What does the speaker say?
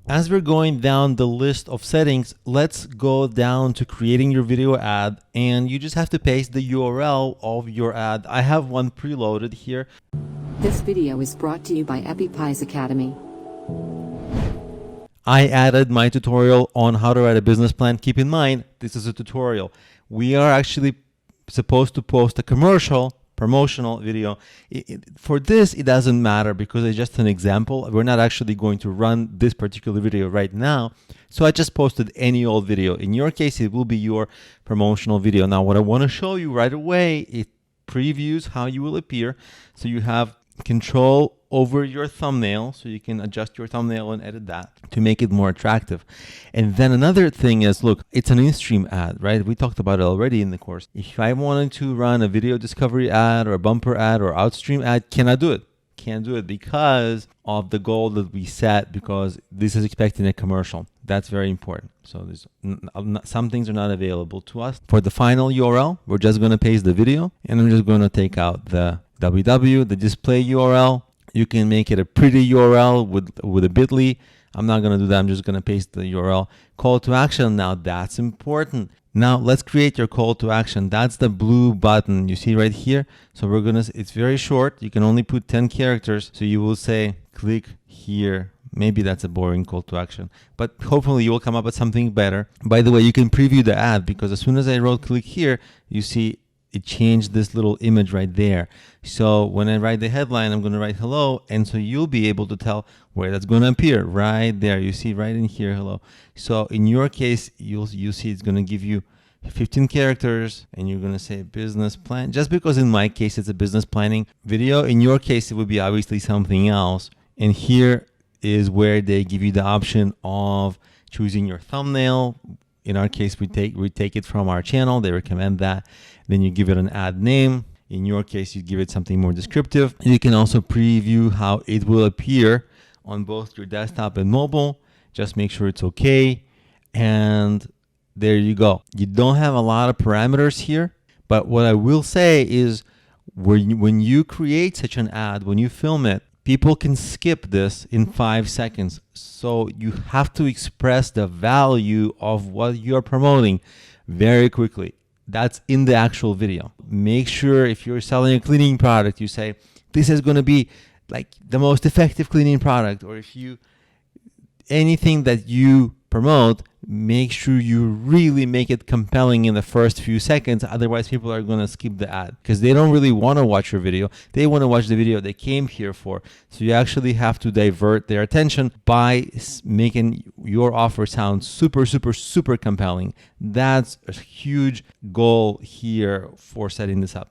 As we're going down the list of settings, let's go down to creating your video ad, and you just have to paste the URL of your ad. I have one preloaded here. This video is brought to you by EpiPies Academy. I added my tutorial on how to write a business plan. Keep in mind, this is a tutorial. We are actually supposed to post a promotional video. For this, it doesn't matter because it's just an example. We're not actually going to run this particular video right now. So I just posted any old video. In your case, it will be your promotional video. Now, what I want to show you right away, it previews how you will appear. So you have control over your thumbnail, so you can adjust your thumbnail and edit that to make it more attractive. And then another thing is, look, it's an in-stream ad, right? We talked about it already in the course. If I wanted to run a video discovery ad or a bumper ad or outstream ad, can I do it? Can't do it because of the goal that we set, because this is expecting a commercial. That's very important. So there's some things are not available to us. For the final URL, we're just going to paste the video, and I'm just going to take out the www, the display URL. You can make it a pretty URL with a bit.ly. I'm not going to do that. I'm just going to paste the URL. Call to action. Now that's important. Now let's create your call to action. That's the blue button you see right here. So we're going to, it's very short. You can only put 10 characters. So you will say, click here. Maybe that's a boring call to action, but hopefully you will come up with something better. By the way, you can preview the ad, because as soon as I wrote click here, you see it changed this little image right there. So when I write the headline, I'm going to write hello. And so you'll be able to tell where that's going to appear right there. You see right in here, hello. So in your case, you'll see it's going to give you 15 characters, and you're going to say business plan. Just because in my case, it's a business planning video. In your case, it would be obviously something else. And here is where they give you the option of choosing your thumbnail. In our case, we take it from our channel. They recommend that. Then you give it an ad name. In your case, you give it something more descriptive. You can also preview how it will appear on both your desktop and mobile. Just make sure it's okay. And there you go. You don't have a lot of parameters here, but what I will say is when you create such an ad, when you film it, people can skip this in 5 seconds. So you have to express the value of what you're promoting very quickly. That's in the actual video. Make sure if you're selling a cleaning product, you say, this is going to be like the most effective cleaning product. Or if you, anything that you promote, make sure you really make it compelling in the first few seconds. Otherwise, people are going to skip the ad because they don't really want to watch your video. They want to watch the video they came here for. So you actually have to divert their attention by making your offer sound super, super, super compelling. That's a huge goal here for setting this up.